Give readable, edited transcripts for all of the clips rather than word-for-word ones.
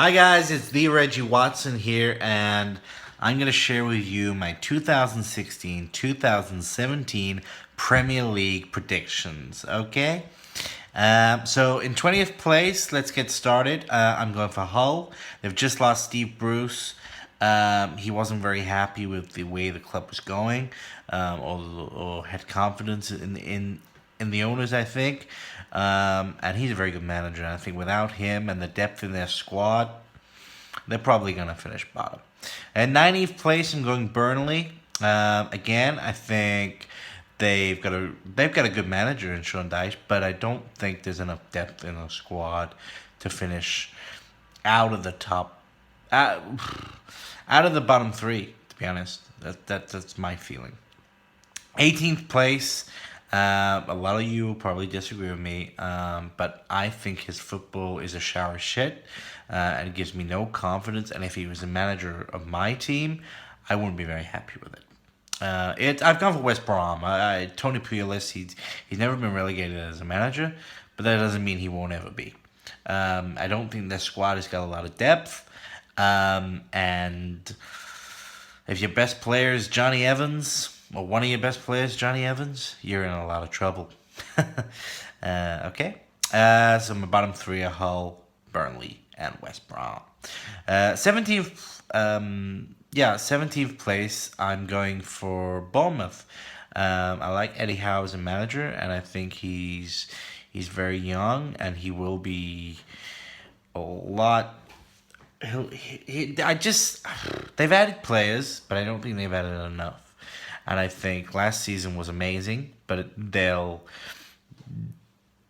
Hi guys, it's the Reggie Watson here, and I'm going to share with you my 2016-2017 Premier League predictions, okay? So in 20th place, let's get started. I'm going for Hull. They've just lost Steve Bruce. He wasn't very happy with the way the club was going, or had confidence in the owners, I think. And he's a very good manager. And I think without him and the depth in their squad, they're probably going to finish bottom. At 90th place, I'm going Burnley. Again, I think they've got a good manager in Sean Dyche, but I don't think there's enough depth in the squad to finish out of the top, out, out of the bottom three. To be honest, that's my feeling. 18th place. A lot of you will probably disagree with me, but I think his football is a shower of shit, and it gives me no confidence. And if he was the manager of my team, I wouldn't be very happy with it. I've gone for West Brom. Tony Pulis, he's never been relegated as a manager, but that doesn't mean he won't ever be. I don't think their squad has got a lot of depth, and if your best player is Johnny Evans, or one of your best players, Johnny Evans, you're in a lot of trouble. Okay. So my bottom three are Hull, Burnley, and West Brom. 17th, 17th place, I'm going for Bournemouth. I like Eddie Howe as a manager, and I think he's very young, and he will be a lot. They've added players, but I don't think they've added enough. And I think last season was amazing, but they'll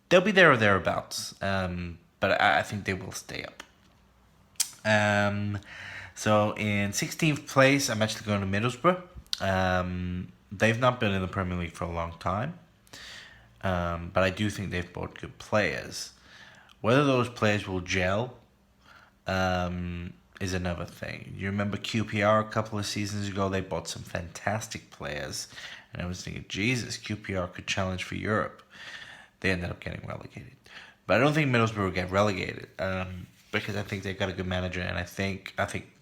be there or thereabouts. But I think they will stay up. So in 16th place, I'm actually going to Middlesbrough. They've not been in the Premier League for a long time, but I do think they've bought good players. Whether those players will gel is another thing. You remember QPR a couple of seasons ago? They bought some fantastic players, and I was thinking, Jesus, QPR could challenge for Europe. They ended up getting relegated, but I don't think Middlesbrough will get relegated because I think they've got a good manager, and I think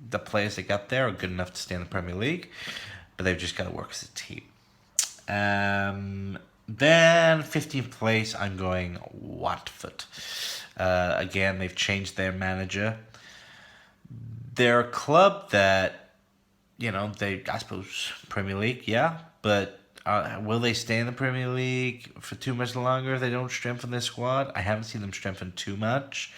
the players they got there are good enough to stay in the Premier League, but they've just got to work as a team. Then 15th place, I'm going Watford. Again, they've changed their manager. They're a club that, I suppose, Premier League, yeah, but will they stay in the Premier League for too much longer if they don't strengthen their squad? I haven't seen them strengthen too much,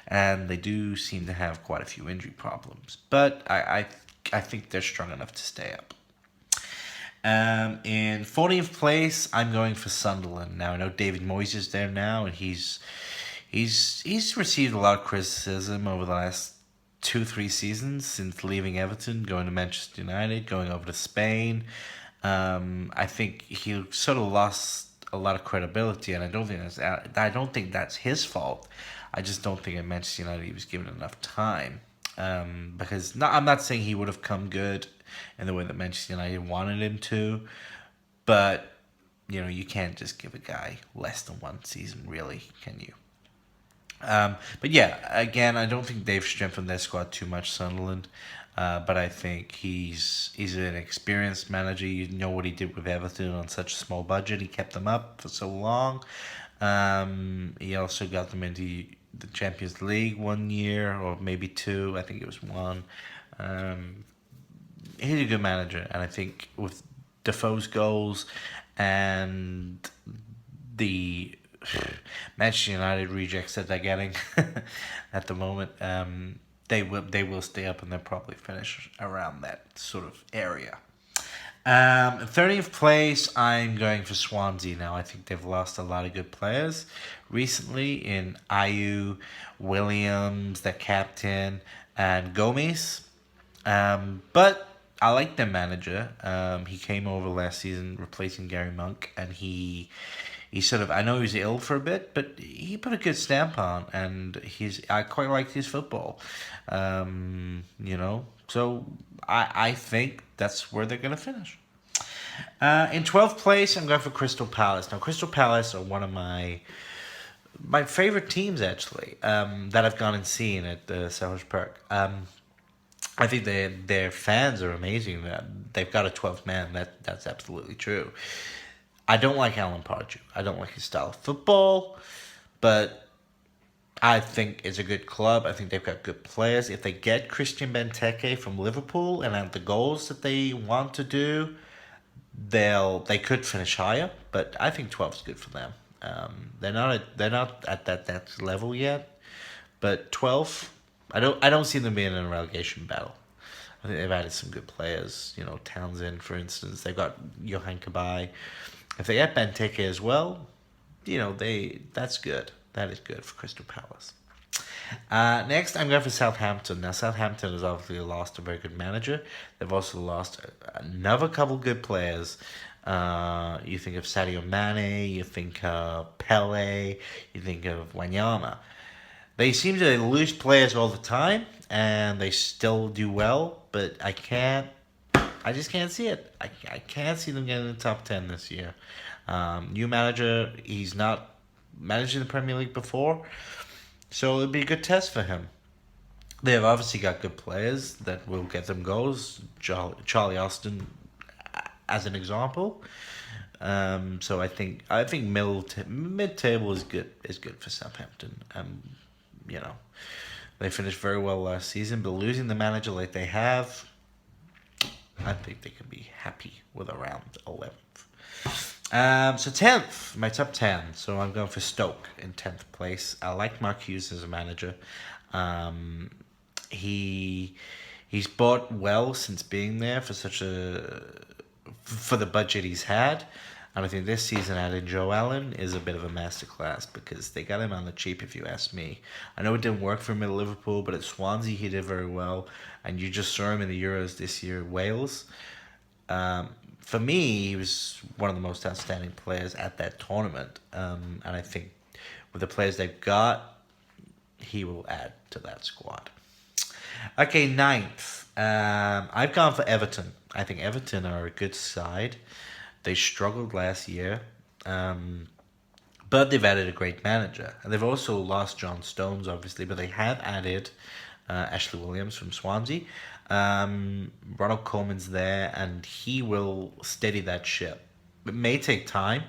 and they do seem to have quite a few injury problems. But I think they're strong enough to stay up. In 14th place, I'm going for Sunderland. Now I know David Moyes is there now, and he's received a lot of criticism over the last 2-3 seasons since leaving Everton, going to Manchester United, going over to Spain. I think he sort of lost a lot of credibility, and I don't think that's his fault. I just don't think at Manchester United he was given enough time. Because I'm not saying he would have come good in the way that Manchester United wanted him to, but you can't just give a guy less than one season, really, can you? But yeah, again, I don't think they've strengthened their squad too much, Sunderland. But I think he's an experienced manager. You know what he did with Everton on such a small budget. He kept them up for so long. He also got them into the Champions League one year, or maybe two. I think it was one. He's a good manager, and I think with Defoe's goals and the Manchester United rejects that they're getting at the moment, they will stay up, and they'll probably finish around that sort of area. 30th place, I'm going for Swansea now. I think they've lost a lot of good players recently in Ayew, Williams, their captain, and Gomez. But I like their manager. He came over last season replacing Gary Monk, and he sort of, I know he was ill for a bit, but he put a good stamp on, and I quite liked his football. So I think that's where they're going to finish. In 12th place, I'm going for Crystal Palace. Now, Crystal Palace are one of my my favorite teams actually that I've gone and seen at Selhurst Park. I think their fans are amazing. They've got a 12th man. That's absolutely true. I don't like Alan Pardew. I don't like his style of football, but I think it's a good club. I think they've got good players. If they get Christian Benteke from Liverpool and have the goals that they want to do, they could finish higher. But I think 12 is good for them. They're not at that level yet, but 12, I don't see them being in a relegation battle. I think they've added some good players. Townsend, for instance. They've got Johan Kabay. If they get Benteke as well, that's good. That is good for Crystal Palace. Next, I'm going for Southampton. Now, Southampton has obviously lost a very good manager. They've also lost another couple good players. You think of Sadio Mane, you think of Pele, you think of Wanyama. They seem to lose players all the time, and they still do well, but I just can't see it. I can't see them getting in the top 10 this year. New manager, he's not managed in the Premier League before, so it'll be a good test for him. They've obviously got good players that will get them goals. Charlie Austin, as an example. So I think mid table is good for Southampton. They finished very well last season, but losing the manager like they have, I think they can be happy with around 11th. So 10th, my top 10. So I'm going for Stoke in 10th place. I like Mark Hughes as a manager. He's bought well since being there for the budget he's had. And I think this season adding Joe Allen is a bit of a masterclass because they got him on the cheap, if you ask me. I know it didn't work for him at Liverpool, but at Swansea he did very well. And you just saw him in the Euros this year, Wales. For me, he was one of the most outstanding players at that tournament. And I think with the players they've got, he will add to that squad. Okay, 9th. I've gone for Everton. I think Everton are a good side. They struggled last year, but they've added a great manager. And they've also lost John Stones, obviously, but they have added Ashley Williams from Swansea. Ronald Koeman's there, and he will steady that ship. It may take time,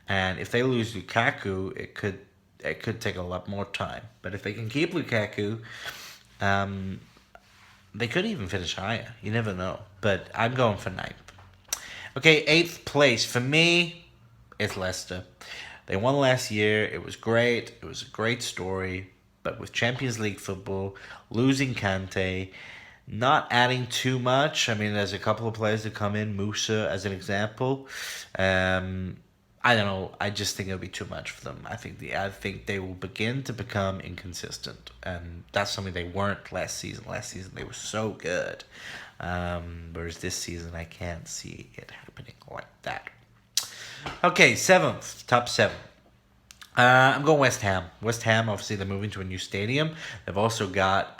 and if they lose Lukaku, it could take a lot more time. But if they can keep Lukaku, they could even finish higher. You never know. But I'm going for 9th. Okay, 8th place. For me, it's Leicester. They won last year. It was great. It was a great story. But with Champions League football, losing Kante, not adding too much. I mean, there's a couple of players that come in, Musa as an example. I don't know. I just think it'll be too much for them. I think they will begin to become inconsistent, and that's something they weren't last season. Last season they were so good, whereas this season I can't see it happening like that. Okay, 7th, top 7. I'm going West Ham. West Ham, obviously, they're moving to a new stadium. They've also got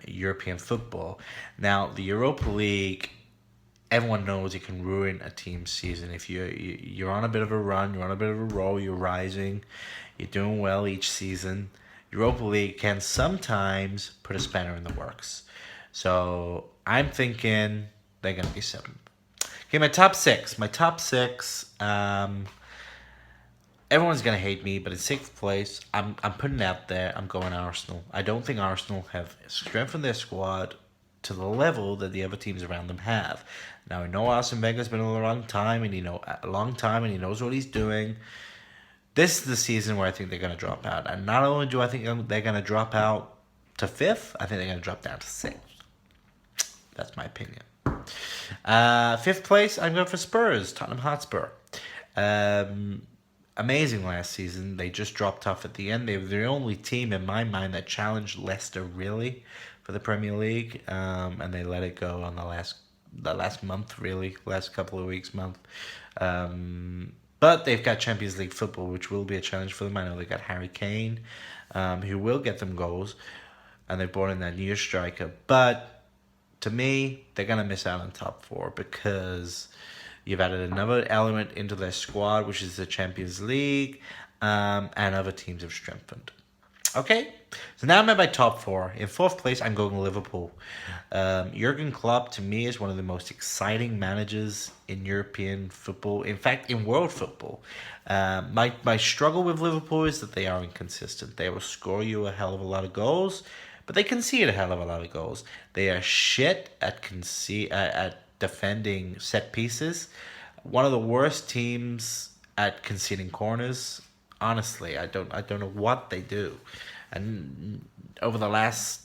European football. Now, the Europa League, everyone knows it can ruin a team's season. If you're on a bit of a run, you're on a bit of a roll, you're rising, you're doing well each season, Europa League can sometimes put a spanner in the works. So I'm thinking they're going to be 7th. Okay, my top 6. Everyone's going to hate me, but in 6th place, I'm putting it out there, I'm going Arsenal. I don't think Arsenal have strengthened their squad to the level that the other teams around them have. Now, I know Arsene Wenger's been a long time, and he knows what he's doing. This is the season where I think they're going to drop out. And not only do I think they're going to drop out to 5th, I think they're going to drop down to 6th. That's my opinion. 5th place, I'm going for Spurs, Tottenham Hotspur. Amazing last season. They just dropped off at the end. They were the only team in my mind that challenged Leicester really for the Premier League, and they let it go on the last month, really, last couple of weeks, month. But they've got Champions League football, which will be a challenge for them. I know they got Harry Kane, who will get them goals, and they brought in that new striker. But to me, they're gonna miss out on top 4 because you've added another element into their squad, which is the Champions League. and other teams have strengthened. Okay, so now I'm at my top four. In fourth place, I'm going Liverpool. Jurgen Klopp, to me, is one of the most exciting managers in European football. In fact, in world football. My struggle with Liverpool is that they are inconsistent. They will score you a hell of a lot of goals, but they concede a hell of a lot of goals. They are shit at defending set pieces. One of the worst teams at conceding corners. Honestly, I don't know what they do. And over the last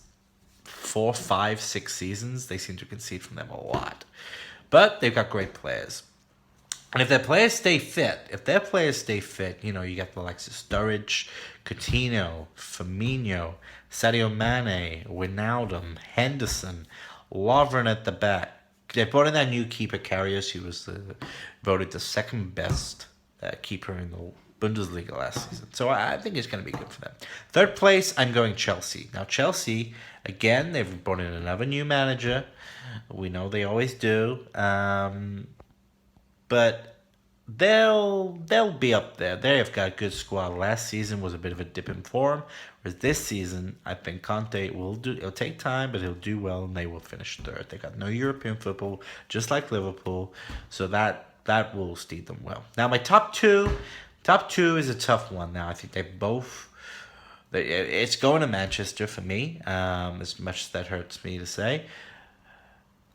4, 5, 6 seasons, they seem to concede from them a lot. But they've got great players. And if their players stay fit, you get the likes of Sturridge, Coutinho, Firmino, Sadio Mane, Wijnaldum, Henderson, Lovren at the back. They brought in that new keeper, Karius, who was voted the second best keeper in the Bundesliga last season. So I think it's going to be good for them. Third place, I'm going Chelsea. Now, Chelsea, again, they've brought in another new manager. We know they always do. But they'll be up there. They have got a good squad. Last season was a bit of a dip in form, whereas this season I think Conte will do. It'll take time, but he'll do well, and they will finish third. They got no European football, just like Liverpool, so that will steer them well. Now my top two is a tough one. Now I think they both. It's going to Manchester for me. As much as that hurts me to say,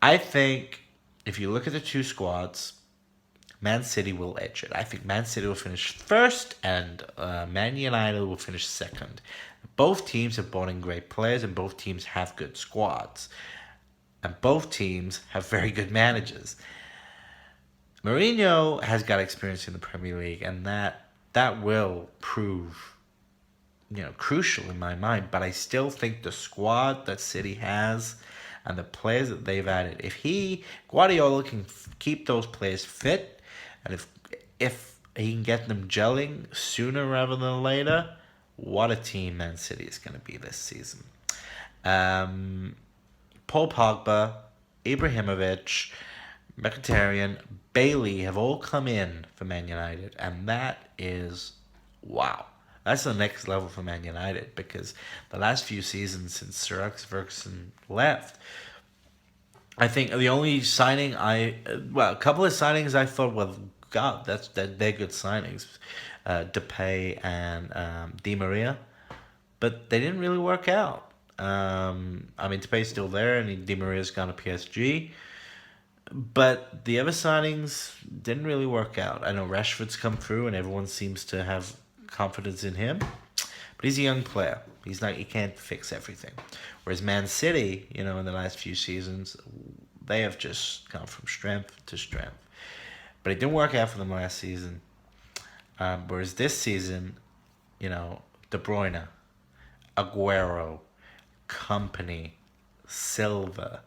I think if you look at the two squads, Man City will edge it. I think Man City will finish first and Man United will finish second. Both teams have brought in great players and both teams have good squads. And both teams have very good managers. Mourinho has got experience in the Premier League, and that will prove crucial in my mind. But I still think the squad that City has and the players that they've added, if Guardiola can keep those players fit, and if he can get them gelling sooner rather than later, what a team Man City is going to be this season. Paul Pogba, Ibrahimovic, Mkhitaryan, Bailey have all come in for Man United, and that is wow. That's the next level for Man United, because the last few seasons since Sir Alex Ferguson left, I think the only signing a couple of signings I thought, well, God, they're good signings, Depay and Di Maria, but they didn't really work out. Depay's still there, and Di Maria's gone to PSG, but the other signings didn't really work out. I know Rashford's come through, and everyone seems to have confidence in him, but he's a young player. He can't fix everything. Whereas Man City, in the last few seasons, they have just gone from strength to strength. But it didn't work out for them last season. Whereas this season, De Bruyne, Aguero, Company, Silva,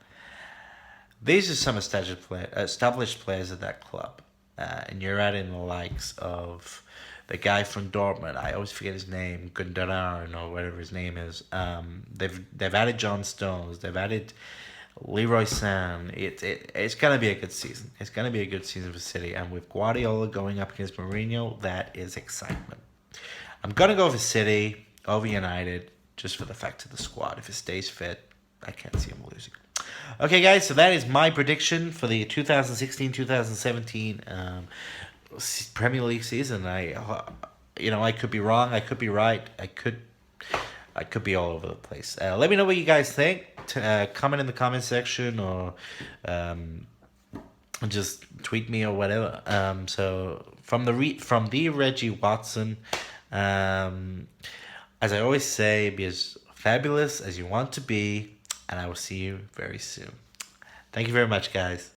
these are some established players of that club. And you're adding the likes of the guy from Dortmund. I always forget his name, Gundogan or whatever his name is. They've added John Stones. They've added Leroy San. It's gonna be a good season. It's gonna be a good season for City, and with Guardiola going up against Mourinho, that is excitement. I'm gonna go for City over United just for the fact of the squad. If it stays fit, I can't see them losing. Okay, guys, so that is my prediction for the 2016-2017 Premier League season. I could be wrong. I could be right. I could be all over the place. Let me know what you guys think. Comment in the comment section, or just tweet me or whatever. So from the Reggie Watson, as I always say, be as fabulous as you want to be, and I will see you very soon. Thank you very much, guys.